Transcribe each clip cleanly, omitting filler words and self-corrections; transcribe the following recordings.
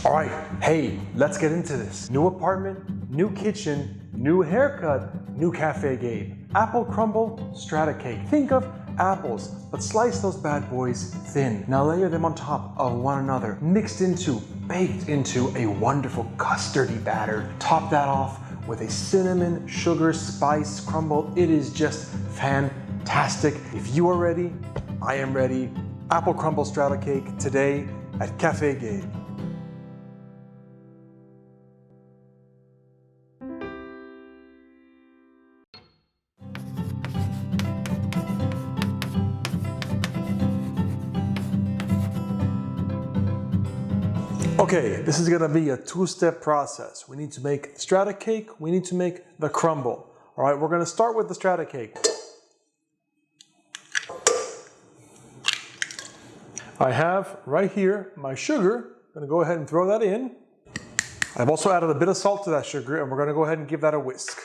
All right, hey, let's get into this. New apartment, new kitchen, new haircut, new Café Gabe. Apple crumble strata cake. Think of apples, but slice those bad boys thin. Now layer them on top of one another, mixed into, baked into a wonderful custardy batter. Top that off with a cinnamon, sugar, spice crumble. It is just fantastic. If you are ready, I am ready. Apple crumble strata cake today at Café Gabe. Okay, this is gonna be a two-step process. We need to make the strata cake, we need to make the crumble. All right, we're gonna start with the strata cake. I have right here my sugar. I'm gonna go ahead and throw that in. I've also added a bit of salt to that sugar, and we're gonna go ahead and give that a whisk.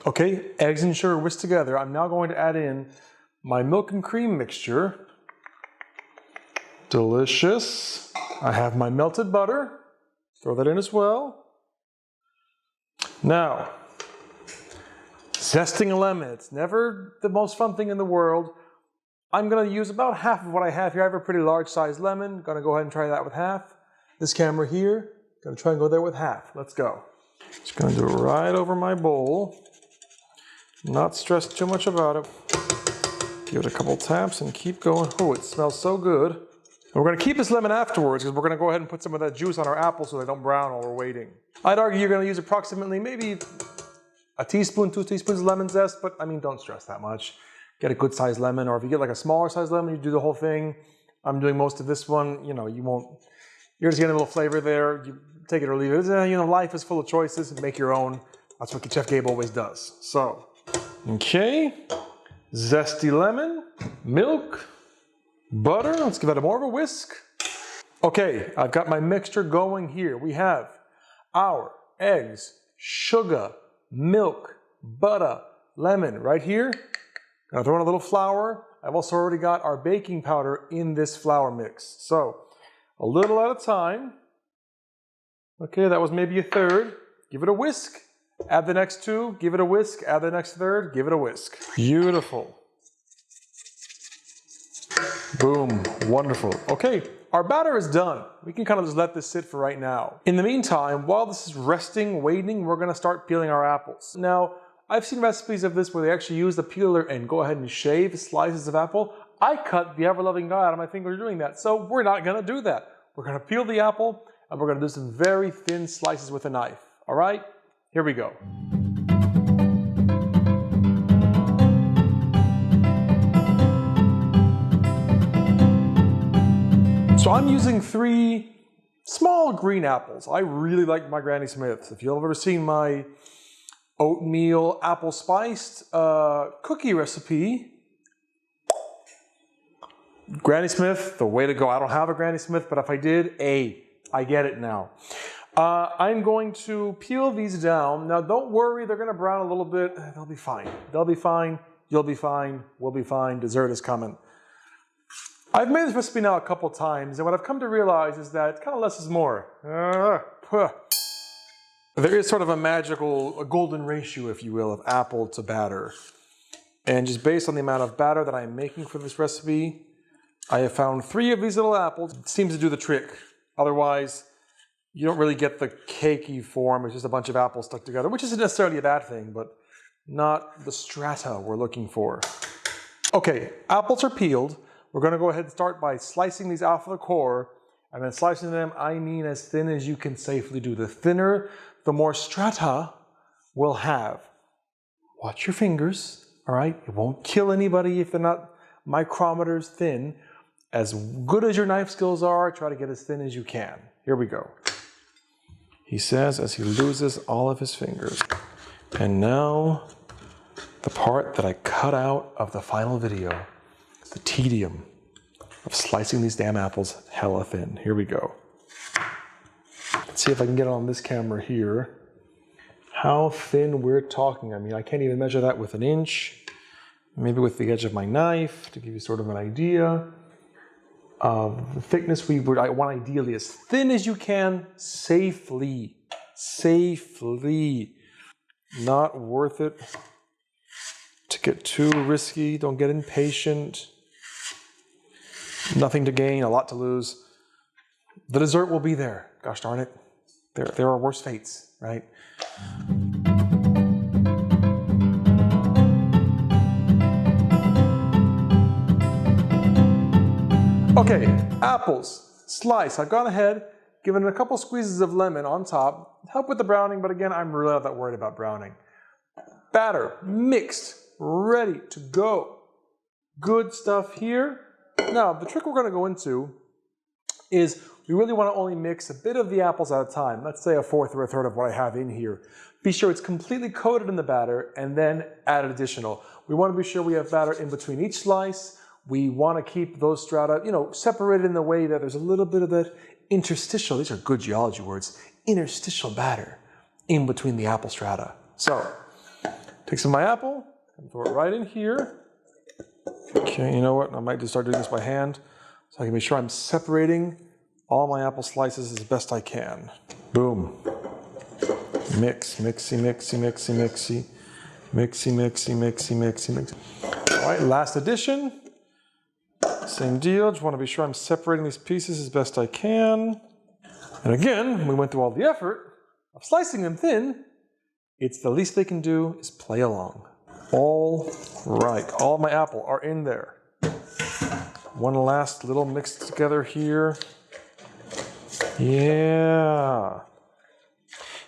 Okay, eggs and sugar whisked together. I'm now going to add in my milk and cream mixture. Delicious. I have my melted butter. Throw that in as well. Now, zesting a lemon. It's never the most fun thing in the world. I'm gonna use about half of what I have here. I have a pretty large sized lemon. Gonna go ahead and try that with half. This camera here, gonna try and go there with half. Let's go. Just gonna do it right over my bowl. Not stress too much about it. Give it a couple taps and keep going. Oh, it smells so good. And we're gonna keep this lemon afterwards because we're gonna go ahead and put some of that juice on our apples so they don't brown while we're waiting. I'd argue you're gonna use approximately maybe a teaspoon, 2 teaspoons of lemon zest, but I mean, don't stress that much. Get a good sized lemon, or if you get like a smaller sized lemon, you do the whole thing. I'm doing most of this one, you know, you're just getting a little flavor there. You take it or leave it. You know, life is full of choices. Make your own. That's what Chef Gabe always does. So, okay, zesty lemon, milk, butter. Let's give that more of a whisk. Okay, I've got my mixture going here. We have our eggs, sugar, milk, butter, lemon right here. Now throw in a little flour. I've also already got our baking powder in this flour mix. So a little at a time. Okay, that was maybe a third. Give it a whisk. Add the next two, give it a whisk. Add the next third, give it a whisk. Beautiful. Boom, wonderful. Okay, our batter is done. We can kind of just let this sit for right now. In the meantime, while this is resting, waiting, we're gonna start peeling our apples. Now, I've seen recipes of this where they actually use the peeler and go ahead and shave slices of apple. I cut the ever-loving guy out of my finger doing that, so we're not gonna do that. We're gonna peel the apple and we're gonna do some very thin slices with a knife. All right, here we go. So I'm using 3 small green apples. I really like my Granny Smiths. If you've ever seen my oatmeal apple spiced cookie recipe, Granny Smith, the way to go. I don't have a Granny Smith, but if I did, I get it now. I'm going to peel these down. Now don't worry, they're gonna brown a little bit. They'll be fine. They'll be fine, you'll be fine, we'll be fine, dessert is coming. I've made this recipe now a couple times, and what I've come to realize is that kind of less is more. There is sort of a golden ratio, if you will, of apple to batter. And just based on the amount of batter that I'm making for this recipe, I have found 3 of these little apples. It seems to do the trick. Otherwise, you don't really get the cakey form. It's just a bunch of apples stuck together, which isn't necessarily a bad thing, but not the strata we're looking for. Okay, apples are peeled. We're gonna go ahead and start by slicing these off of the core, and then slicing them, I mean as thin as you can safely do. The thinner, the more strata we'll have. Watch your fingers, all right? It won't kill anybody if they're not micrometers thin. As good as your knife skills are, try to get as thin as you can. Here we go. He says as he loses all of his fingers. And now, the part that I cut out of the final video. The tedium of slicing these damn apples hella thin. Here we go. Let's see if I can get it on this camera here. How thin we're talking. I mean, I can't even measure that with an inch. Maybe with the edge of my knife to give you sort of an idea. The thickness I want ideally as thin as you can, safely. Safely. Not worth it to get too risky. Don't get impatient. Nothing to gain, a lot to lose. The dessert will be there. Gosh darn it. There are worse fates, right? Okay, apples, slice. I've gone ahead, given it a couple squeezes of lemon on top. Help with the browning, but again, I'm really not that worried about browning. Batter, mixed, ready to go. Good stuff here. Now, the trick we're going to go into is we really want to only mix a bit of the apples at a time. Let's say a fourth or a third of what I have in here. Be sure it's completely coated in the batter and then add additional. We want to be sure we have batter in between each slice. We want to keep those strata, separated in the way that there's a little bit of that interstitial, these are good geology words, interstitial batter in between the apple strata. So, take some of my apple and throw it right in here. Okay, you know what? I might just start doing this by hand so I can be sure I'm separating all my apple slices as best I can. Boom. Mix, mixy, mixy, mixy, mixy. Mixy, mixy, mixy, mixy, mixy. All right, last addition. Same deal, just want to be sure I'm separating these pieces as best I can. And again, we went through all the effort of slicing them thin. It's the least they can do is play along. All right, all my apple are in there. One last little mix together here. Yeah.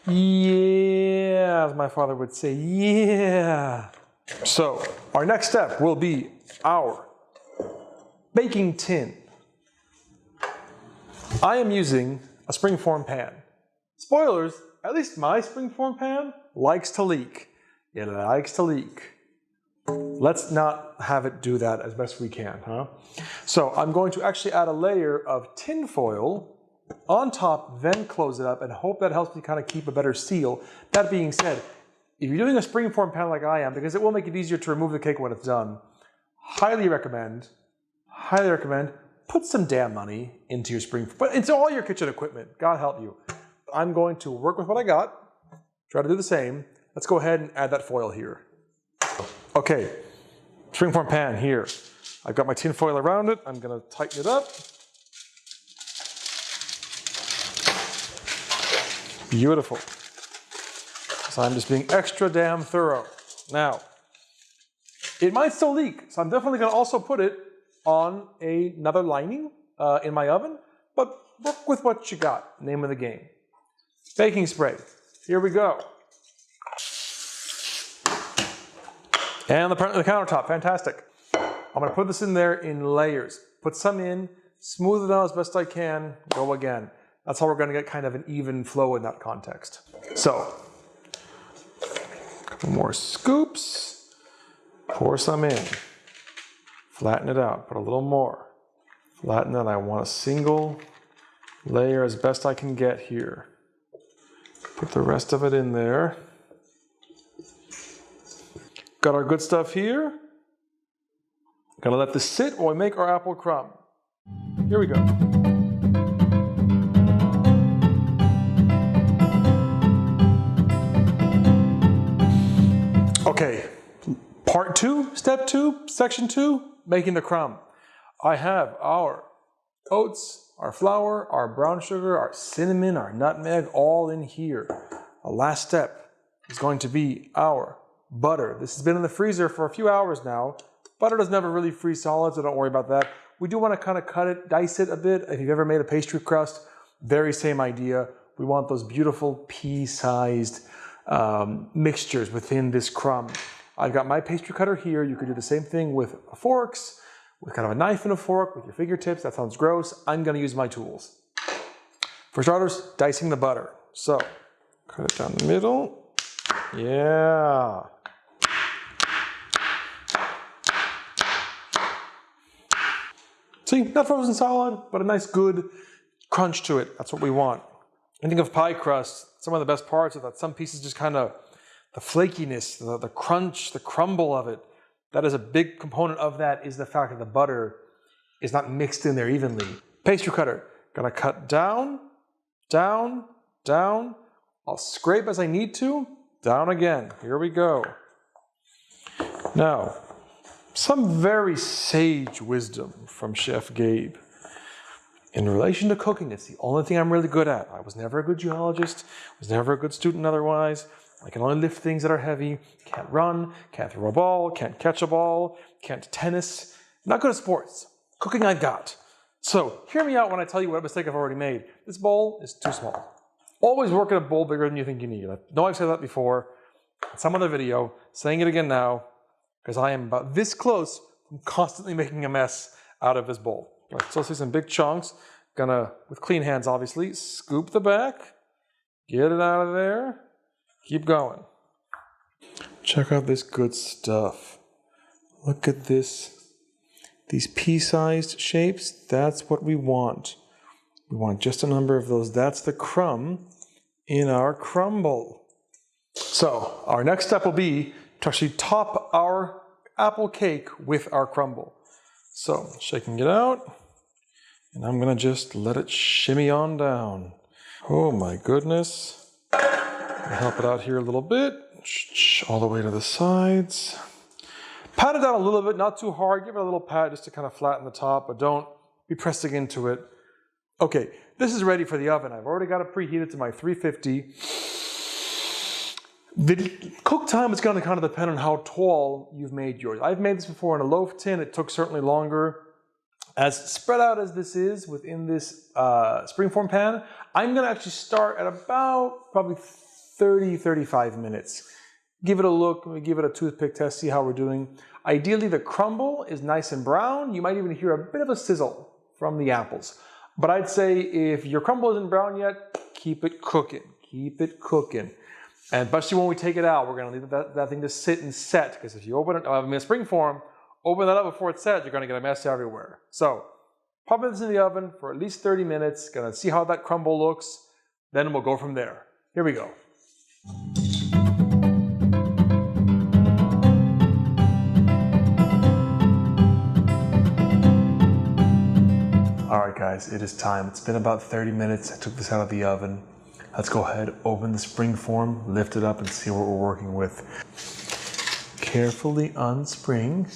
Yeah, as my father would say, yeah. So, our next step will be our baking tin. I am using a springform pan. Spoilers, at least my springform pan likes to leak. It likes to leak. Let's not have it do that as best we can, huh? So I'm going to actually add a layer of tin foil on top, then close it up and hope that helps me kind of keep a better seal. That being said, if you're doing a springform pan like I am, because it will make it easier to remove the cake when it's done, highly recommend, put some damn money into your but into all your kitchen equipment. God help you. I'm going to work with what I got, try to do the same. Let's go ahead and add that foil here. Okay, springform pan here. I've got my tin foil around it. I'm gonna tighten it up. Beautiful. So I'm just being extra damn thorough. Now, it might still leak, so I'm definitely gonna also put it on another lining in my oven, but work with what you got, name of the game. Baking spray, here we go. And the countertop, fantastic. I'm gonna put this in there in layers. Put some in, smooth it out as best I can, go again. That's how we're gonna get kind of an even flow in that context. So, a couple more scoops, pour some in. Flatten it out, put a little more. Flatten it, I want a single layer as best I can get here. Put the rest of it in there. Got our good stuff here. Gonna let this sit while we make our apple crumb. Here we go. Okay, part 2, step 2, section 2, making the crumb. I have our oats, our flour, our brown sugar, our cinnamon, our nutmeg, all in here. The last step is going to be our butter. This has been in the freezer for a few hours now. Butter does never really freeze solid, so don't worry about that. We do want to kind of cut it, dice it a bit. If you've ever made a pastry crust, very same idea. We want those beautiful pea-sized mixtures within this crumb. I've got my pastry cutter here. You could do the same thing with forks, with kind of a knife and a fork, with your fingertips. That sounds gross. I'm going to use my tools. For starters, dicing the butter. So, cut it down the middle. Yeah. See, not frozen solid, but a nice good crunch to it. That's what we want. I think of pie crust, some of the best parts are that some pieces just kind of, the flakiness, the crunch, the crumble of it, that is a big component of that is the fact that the butter is not mixed in there evenly. Pastry cutter, gonna cut down, down, down. I'll scrape as I need to, down again. Here we go. Now, some very sage wisdom from Chef Gabe. In relation to cooking, it's the only thing I'm really good at. I was never a good geologist, was never a good student otherwise. I can only lift things that are heavy, can't run, can't throw a ball, can't catch a ball, can't tennis. Not good at sports. Cooking I've got. So hear me out when I tell you what mistake I've already made. This bowl is too small. Always work at a bowl bigger than you think you need. I know I've said that before in some other video, saying it again now, because I am about this close from constantly making a mess out of this bowl. All right, so I'll see some big chunks. Gonna, with clean hands obviously, scoop the back, get it out of there, keep going. Check out this good stuff. Look at this. These pea-sized shapes, that's what we want. We want just a number of those. That's the crumb in our crumble. So our next step will be to actually top our apple cake with our crumble. So shaking it out, and I'm gonna just let it shimmy on down. Oh my goodness. I'll help it out here a little bit, all the way to the sides. Pat it down a little bit, not too hard. Give it a little pat just to kind of flatten the top, but don't be pressing into it. Okay, this is ready for the oven. I've already got it preheated to my 350. The cook time is going to kind of depend on how tall you've made yours. I've made this before in a loaf tin. It took certainly longer. As spread out as this is within this springform pan, I'm going to actually start at about probably 30, 35 minutes. Give it a look, give it a toothpick test, see how we're doing. Ideally, the crumble is nice and brown. You might even hear a bit of a sizzle from the apples. But I'd say if your crumble isn't brown yet, keep it cooking. Keep it cooking. And especially when we take it out, we're going to leave that thing to sit and set. Because if you open it, in a spring form, open that up before it's set, you're going to get a mess everywhere. So pop this in the oven for at least 30 minutes. Going to see how that crumble looks. Then we'll go from there. Here we go. All right, guys, it is time. It's been about 30 minutes. I took this out of the oven. Let's go ahead, open the spring form, lift it up, and see what we're working with. Carefully unspring.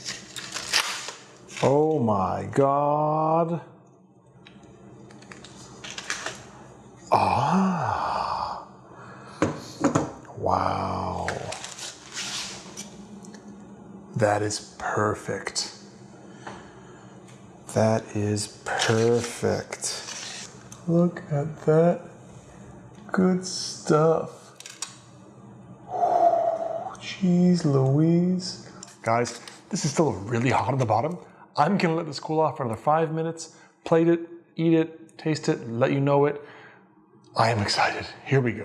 Oh my God. Ah. Wow. That is perfect. That is perfect. Look at that. Good stuff. Jeez Louise. Guys, this is still really hot on the bottom. I'm gonna let this cool off for another 5 minutes, plate it, eat it, taste it, let you know it. I am excited. Here we go.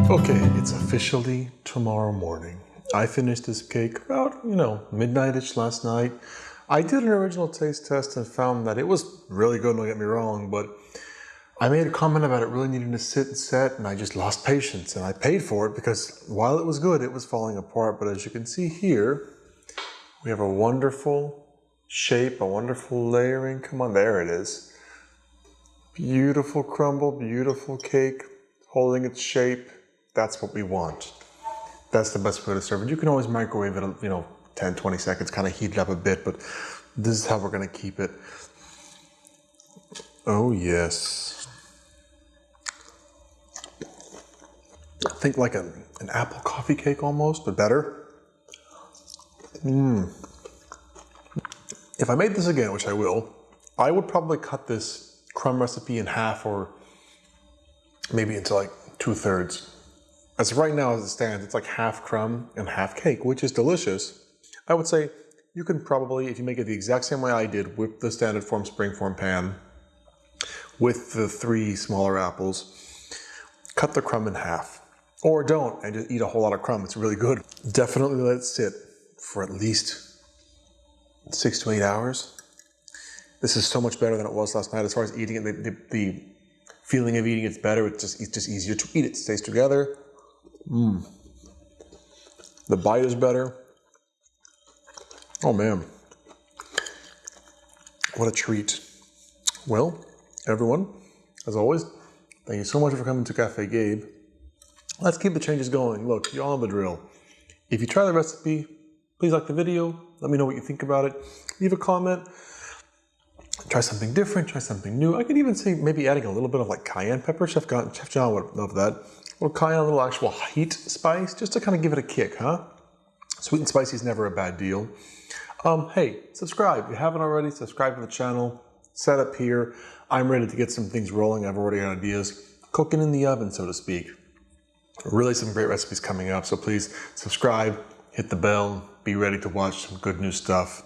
Okay, it's officially tomorrow morning. I finished this cake about, midnight-ish last night. I did an original taste test and found that it was really good, don't get me wrong, but I made a comment about it really needing to sit and set, and I just lost patience, and I paid for it because while it was good, it was falling apart. But as you can see here, we have a wonderful shape, a wonderful layering. Come on, there it is. Beautiful crumble, beautiful cake, holding its shape. That's what we want. That's the best way to serve it. You can always microwave it, 10, 20 seconds, kind of heat it up a bit, but this is how we're gonna keep it. Oh yes. Think like an apple coffee cake almost, but better. If I made this again, which I will, I would probably cut this crumb recipe in half or maybe into like 2/3. As of right now, as it stands, it's like half crumb and half cake, which is delicious. I would say you can probably, if you make it the exact same way I did with the standard form springform pan, with the 3 smaller apples, cut the crumb in half. Or don't, and just eat a whole lot of crumb. It's really good. Definitely let it sit for at least 6 to 8 hours. This is so much better than it was last night as far as eating it. The feeling of eating it's better. It's just easier to eat. It stays together. The bite is better. Oh man, what a treat. Well, everyone, as always, thank you so much for coming to Café Gabe. Let's keep the changes going. Look, you all know the drill. If you try the recipe, please like the video. Let me know what you think about it. Leave a comment. Try something different, try something new. I could even say maybe adding a little bit of like cayenne pepper. Chef John would love that. A little cayenne, a little actual heat spice, just to kind of give it a kick, huh? Sweet and spicy is never a bad deal. Hey, subscribe. If you haven't already, subscribe to the channel. Set up here. I'm ready to get some things rolling. I've already got ideas cooking in the oven, so to speak. Really some great recipes coming up, so please subscribe, hit the bell, be ready to watch some good new stuff.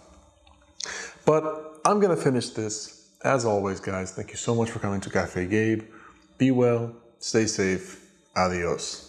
But I'm gonna finish this. As always, guys, thank you so much for coming to Café Gabe. Be well, stay safe, adios.